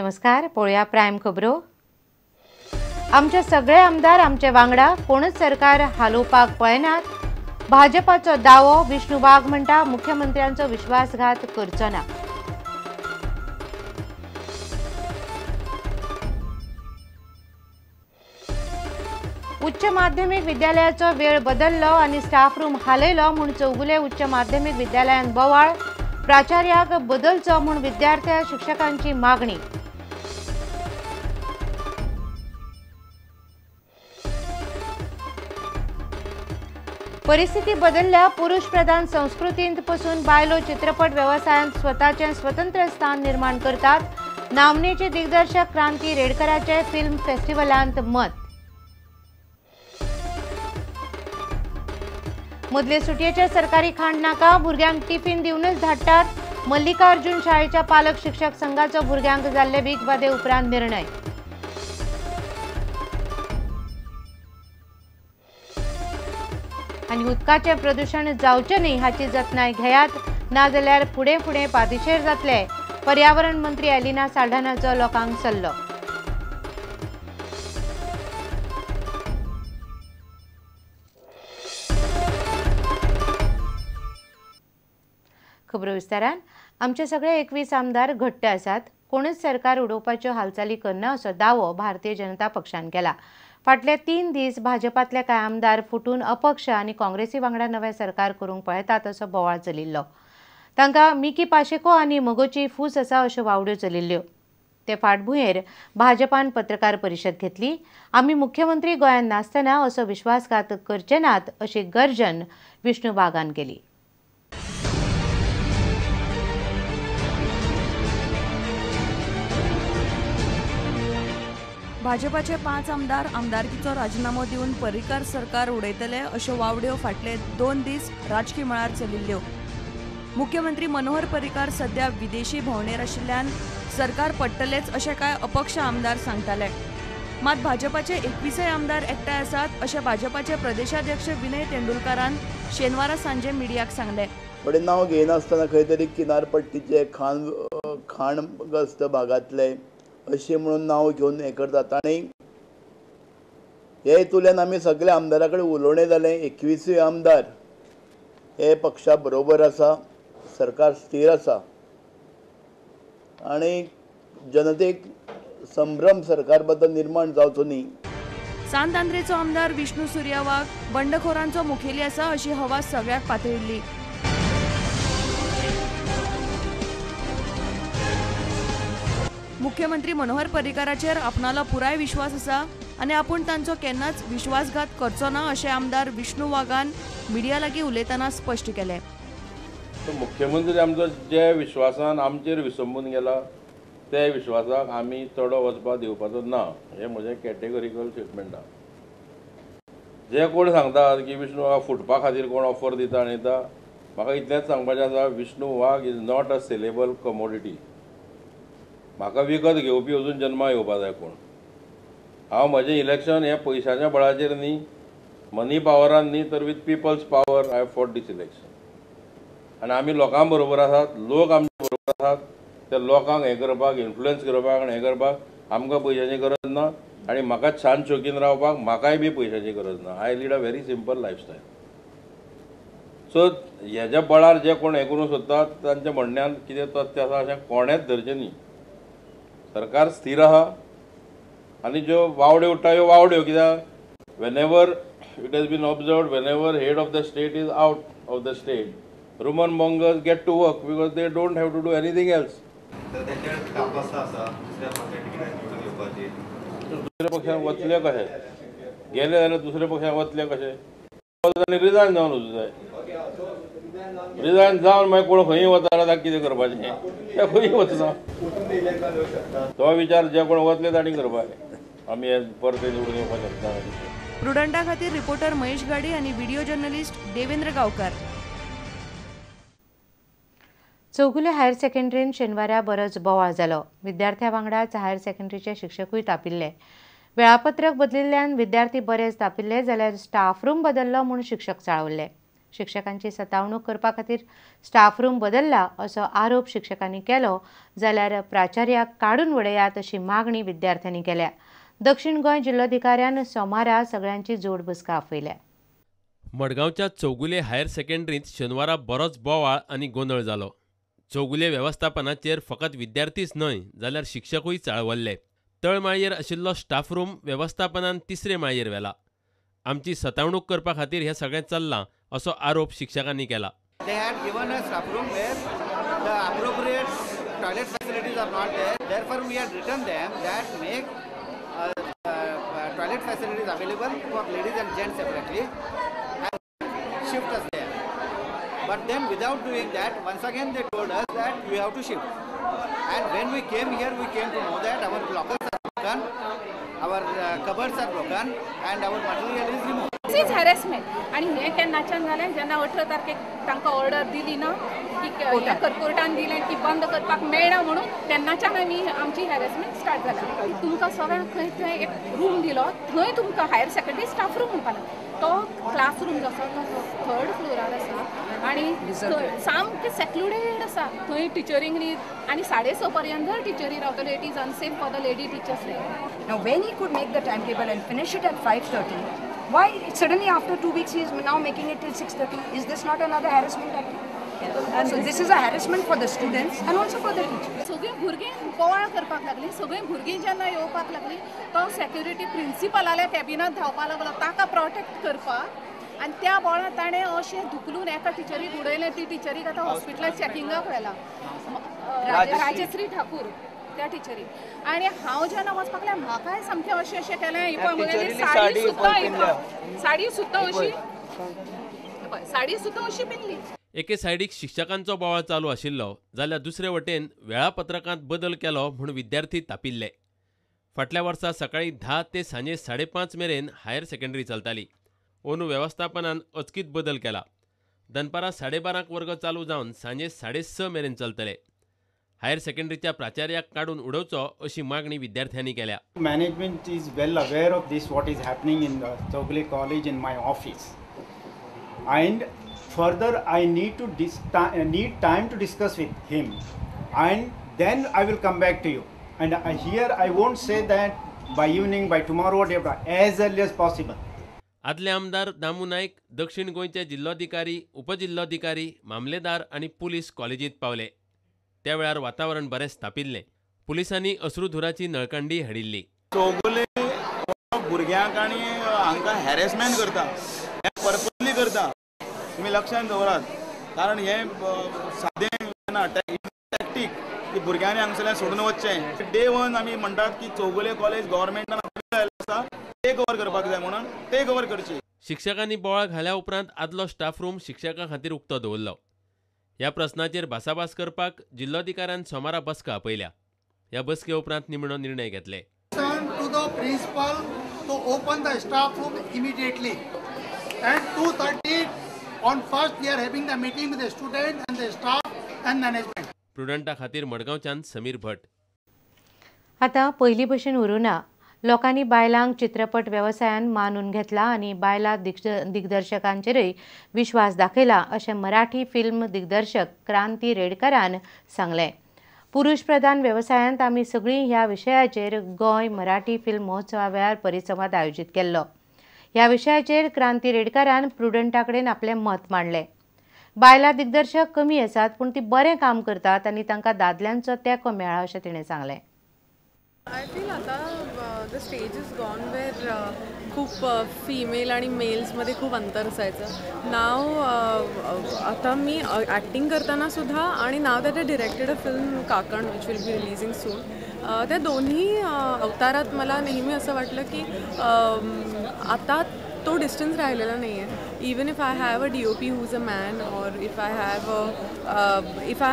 नमस्कार, पळया प्रायम खबरो। आमचे सगळे आमदार आमचे वांगडा, कोणच सरकार हालोवपाक पळयनात। भाजपाचो दावो। विष्णू वाघ म्हणटा मुख्यमंत्र्यांचो विश्वासघात करचो ना। उच्च माध्यमिक विद्यालयाचो वेळ बदललो आनी स्टाफ रूम हालयलो म्हूण चौगुले उच्च माध्यमिक विद्यालयान बोवाळ। प्राचार्याक बदलचो म्हूण विद्यार्थी शिक्षकांची मागणी। परिस्थिती बदलल्या। पुरुष प्रधान संस्कृतींत पासून बायलो चित्रपट व्यवसायांत स्वताचे स्वतंत्र स्थान निर्माण करतात। नामनेचे दिग्दर्शक क्रांती रेडकराचे फिल्म फेस्टिवलांत मत। मदले सुटयेचे सरकारी खांड नाका, भुरग्यांक टिफिन दिवनच धाडटात। मल्लिकार्जुन शाळेच्या पालक शिक्षक संघाचो भुरग्यांक जाल्ले वीख बादे उपरांत निर्णय। आनी उदकाचें प्रदूषण जावचें न्ही हाची जतनाय घेयात, नाजाल्यार फुडें फुडें पातीशेर जातले। पर्यावरण मंत्री एलिना साल्ढानाचो लोकांक सल्लो। खबरो विस्तारान। आमचे सगळे 21 आमदार घट्ट आसात। कोणच सरकार उडोवपाच्यो हालचाली करना असो दावो भारतीय जनता पक्षान केला। फाटले 3 दीस भाजपातले कांय आमदार फुटून अपक्ष आनी काँग्रेसी वांगडा नवे सरकार करूंक पळयतात असो बोवाळ चलिल्लो। तांकां मिकी पाशेको आनी मगोची फूस आसा अश्यो वावड्यो चलिल्ल्यो। ते फाटभुंयेर भाजपान पत्रकार परिशद घेतली। आमी मुख्यमंत्री गोंयांत नासतना असो विश्वासघात करचे नात अशी गर्जन विष्णू वाघान केली। भाजपाचे 5 आमदार आमदारकीचो राजीनामो दिवन पर्रीकार सरकार उडयतले अश्यो वावड्यो फाटले 2 दीस राजकीय मळार चलिल्ल्यो। मुख्यमंत्री मनोहर पर्रीकार सध्या विदेशी भोंवडेर आशिल्ल्यान सरकार पडटलेच अशें कांय अपक्ष आमदार सांगताले। मात भाजपाचे 21 आमदार एकठांय आसात अशें भाजपाचे प्रदेशाध्यक्ष विनय तेंडुलकरान शेनवारा सांजे मिडियाक सांगले। फुडें नांव घेयनासतना खंय तरी किनारपट्टीचे खाणग्रस्त भागांतले अशें म्हणून नांव घेवन हें करतात। आनी हे हेतूंतल्यान आमी सगळ्या आमदारां कडेन उलोवणें जालें। 21 आमदार हे पक्षा बरोबर आसा, सरकार स्थिर आसा आनी जनतेक संभ्रम सरकार बद्दल निर्माण जावचो न्ही। सांत आमदार विष्णू सुर्या वाघ बंडखोरांचो मुखेली आसा अशी हवा सगळ्याक पातळिल्ली। मुख्यमंत्री मनोहर पर्रीकाराचेर आपणालो पुराय विश्वास आसा आनी आपूण तांचो केन्नाच विश्वासघात करचो ना अशें आमदार विष्णू वाघान मिडिया लागीं उलयतना स्पश्ट केलें। मुख्यमंत्री आमचो जे विश्वासान आमचेर विसंबून गेला ते विश्वासाक आमी चडो वचपाक दिवपाचो ना, हें म्हजें कॅटेगोरिकल स्टेटमेंट आसा। जे कोण सांगतात की विष्णू वाघ फुटपा खातीर कोण ऑफर दिता आनी दिता, म्हाका इतलेंच सांगपाचें आसा, Vishnu Wagh is not a saleable commodity. म्हाका विकत घेवपी अजून जन्मा येवपा जाय कोण। हांव म्हजें इलेक्शन हें पयशांच्या बळाचेर न्ही, मनी पावरान न्ही, तर with people's power I fought this election. आनी आमी लोकां बरोबर आसात, लोक आमचे बरोबर आसात। ते लोकांक हें करपाक, इन्फ्लुएन्स करपाक आनी हें करपाक आमकां पयशांची गरज ना आनी म्हाका छान शौकीन रावपाक म्हाकाय बी पयशांची गरज ना। I lead a very simple lifestyle. So हेज्या बळार जे कोण हें करूंक सोदतात तांच्या म्हणण्यान कितें तथ्य आसा अशें कोणेंच धरचें न्ही। सरकार स्थिर आहा आनी ज्यो वावड्यो उठ्टा ह्यो वावड्यो, कित्याक whenever it has been observed, whenever head of the state is out of the state, rumor mongers get to work because they don't have to do anything else. दुसऱ्या पक्षान वतले कशे गेले जाल्यार दुसऱ्या पक्षान वतले कशे, रिजायन जावन वचूं जाय। रिजायन जावन मागीर कोण खंयी वता जाल्यार कितें करपाचें, ते खंयी वचना। तो विचार जे कोण वतले तांणी करपाक, आमी परते निवडून येवपाक शकता। प्रुडंटा खातीर रिपोर्टर महेश गाडी आनी व्हिडिओ जर्नलिस्ट देवेंद्र गांवकार। चौगुले हायर सेकंडरीन शेनवारा बरोच बोवाळ जालो। विद्यार्थ्यां वांगडाच हायर सेकंडरीचे शिक्षकूय तापिल्ले। वेळापत्रक बदलिल्ल्यान विद्यार्थी बरेच तापिल्ले जाल्यार स्टाफ रूम बदल्लो म्हूण शिक्षक चाळवले। शिक्षकांची सतावणूक करपा खातीर स्टाफ रूम बदलला असो आरोप शिक्षकांनी केलो जाल्यार प्राचार्याक काडून उडयात अशी मागणी विद्यार्थ्यांनी केल्या. दक्षिण गोंय जिल्लोधिकाऱ्यान सोमारा सगळ्यांची जोड बसका आपयल्या. मडगांवच्या चौगुले हायर सेकंडरींत शेनवारा बरोच बोवाळ आनी गोंधळ जालो. चौगुले वेवस्थापनाचेर फकत विद्यार्थीच न्हय जाल्यार शिक्षकूय चाळवल्ले. तळमाळयेर आशिल्लो स्टाफ रूम वेवस्थापनान तिसरे माळयेर व्हेला. आमची सतावणूक करपा खातीर हें सगळें चल्लां असो आरोप शिक्षकांनी केला. They had given a staff room where the appropriate toilet facilities are not there. Therefore, we had written them that make toilet facilities available for ladies and gents separately and shift us there. But then without doing that, once again they told us that you have to shift. And when we came here, we came to know that our lockers are broken, our cupboards are broken and our material is removed. This is harassment आणि हे केन्नाच्यान जालें जेन्ना 18 तारखेक तांकां order दिली ना की कोर्टान दिलें की बंद करपाक मेळना म्हणून तेन्नाच्यान आमची हॅरेसमेंट स्टार्ट जाला. तुमकां सगळ्यांक खंय थंय एक रूम दिलो थंय तुमकां हायर सेकंडरी स्टाफ रूम म्हणपाक तो क्लासरूम जो आसा तो 3rd फ्लोरार आसा आनी सामकें सेक्लुडेड आसा. थंय टिचरींक न्ही आनी 6:30 पर्यंत टिचरी रावतल्यो. It is unsafe for the lady teachers. Now when he could make the timetable and finish it at 5:30, why suddenly after 2 weeks he is now making it till 6:30? Is this not another harassment tactic? So this is a harassment for the students and also for the teachers. सगळीं भुरगीं बोवाळ करपाक लागलीं. सगळीं भुरगीं जेन्ना येवपाक लागलीं तो सेक्युरिटी प्रिंसिपलाल्या कॅबिनात धांवपाक लागलो ताका प्रोटेक्ट करपाक आनी त्या बोळांत ताणें अशें धुकलून एका टिचरीक उडयलें. ती टिचरीक आतां हॉस्पिटलांत चॅकिंगाक व्हेला. राजश्री ठाकूर त्या टिचरीक. आनी हांव जेन्ना वचपाक लागलें म्हाकाय सामकें अशें केलें. साडी सुद्दां अशी पिल्ली. एके सायडीक शिक्षकांचो बोवाळ चालू आशिल्लो जाल्यार दुसरे वटेन वेळापत्रकांत बदल केलो म्हूण विद्यार्थी तापिल्ले. फाटल्या वर्सा सकाळीं 10 ते सांजे 5:30 मेरेन हायर सेकंडरी चलताली. अंदू वेवस्थापनान अचकीत बदल केला. दनपारां 12:30 वर्ग चालू जावन सांजे 6:30 मेरेन चलतले. हायर सेकंडरीच्या प्राचार्याक काडून उडोवचो अशी मागणी विद्यार्थ्यांनी केल्या. Management is well aware of this, what is happening in the Chowgule College in my office, and further I need time to discuss with him, and then I will come back to you. And here I won't say that by evening, by tomorrow, whatever, as early as possible. आदले आमदार दामू नायक, दक्षिण गोंयचे जिल्लोधिकारी, उपजिल्लोधिकारी, मामलेदार आनी police कॉलेजींत पावले. त्या वेळार वातावरण बरेंच तापिल्लें. पुलिसांनी अश्रुधुराची नळकांडी हाडिल्ली. चौगुले भुरग्यांक आनी हांकां हॅरेसमेंट करता, हे पर्पजली करता. तुमी लक्षांत दवरात, कारण हे सादें टॅक्टीक की भुरग्यांनी हांगसरल्यान सोडून वचचें. डे 1 आमी म्हणटात की चौगुले कॉलेज गव्हर्मेंटान आसा टेक ओवर करपाक जाय म्हणून टेक ओवर करची. शिक्षकांनी बोवाळ घाल्या उपरांत आदलो स्टाफ रूम शिक्षकां खातीर उक्तो दवरलो. ह्या प्रस्नाचेर भासाभास करपाक जिल्लोधिकाऱ्यान सोमारा बसका आपयल्या. ह्या बसके उपरांत निमणो निर्णय घेतले. To the principal to open the staff room immediately, and 2:30 on 1st we are having the meeting with the student and the staff and management. प्रुडंटा खातीर मडगांवच्यान समीर भट. आतां पयलीं भशेन उरूना. लोकांनी बायलांक चित्रपट वेवसायान मानून घेतला आनी बायला दिग्दर्शकांचेरय विश्वास दाखयला अशें मराठी फिल्म दिग्दर्शक क्रांती रेडकरान सांगलें. पुरुष प्रधान वेवसायांत आमी सगळीं ह्या विशयाचेर गोंय मराठी फिल्म महोत्सवा वेळार परिसंवाद आयोजीत केल्लो. ह्या विशयाचेर क्रांती रेडकरान प्रुडंटा कडेन आपलें मत मांडलें. बायला दिग्दर्शक कमी आसात पूण ती बरें काम करतात आनी तांकां दादल्यांचो तेंको मेळ्ळा अशें तिणें सांगलें. आय फील आता द स्टेज इज गॉन वेर खूप फिमेल आणि मेल्समध्ये खूप अंतर असायचं. नाव आता मी ॲक्टिंग करताना सुद्धा आणि नाव that I directed a film Kakan which will be releasing soon. त्या दोन्ही अवतारात मला नेहमी असं वाटलं की आता तो डिस्टन्स राहिलेला नाही आहे. Even if I have a DOP who is a man, और if I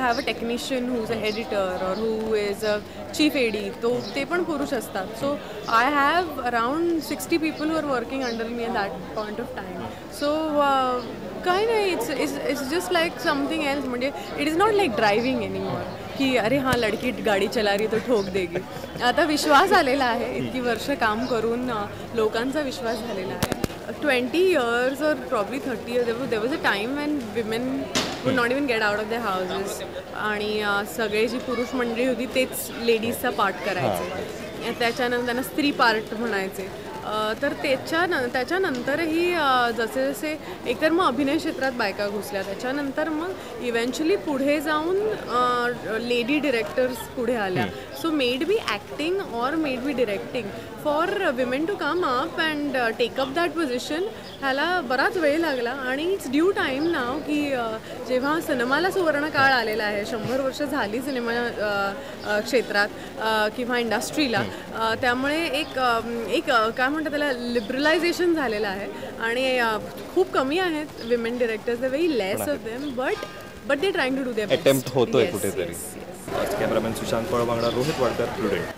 have a technician who is a editor, और who is a chief AD, तो ते पण पुरुष असतात. So I have around 60 people who are working under me at that point of time. So काही नाही, it's just like something else. म्हणजे it is not like driving anymore की अरे हाँ लड़की गाड़ी चला रही तो ठोक देगी. आता विश्वास आलेला आहे. इतकी वर्ष काम करून लोकांचा विश्वास झालेला आहे. 20 years or probably 30 years, there was a time when women would not even get out of their houses. आणि सगळे जी पुरुष मंडळी होती तेच लेडीजचा पार्ट करायचे. त्याच्यानंतर त्यांना स्त्री पार्ट म्हणायचे. तर त्याच्यानंतरही जसे जसे एकतर मग अभिनय क्षेत्रात बायका घुसल्या, त्याच्यानंतर मग इव्हेंच्युअली पुढे जाऊन लेडी डिरेक्टर्स पुढे आल्या. So maybe acting or maybe directing for women to come up and take up that position ह्याला बराच वेळ लागला. आणि इट्स ड्यू टाईम नाव की जेव्हा सिनेमाला सुवर्ण काळ आलेला आहे, 100 वर्ष झाली सिनेमा क्षेत्रात किंवा इंडस्ट्रीला, त्यामुळे एक काय म्हणतात त्याला लिबरलायझेशन झालेलं आहे. आणि खूप कमी आहेत women directors, they very less of them, but they trying to do their best. Attempt होतोय कुठेतरी. Cameraman Sushant Palavangada, Rohit Wadkar, Prudent.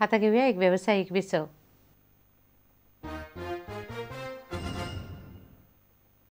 आता घेऊया एक व्यावसायिक विसव.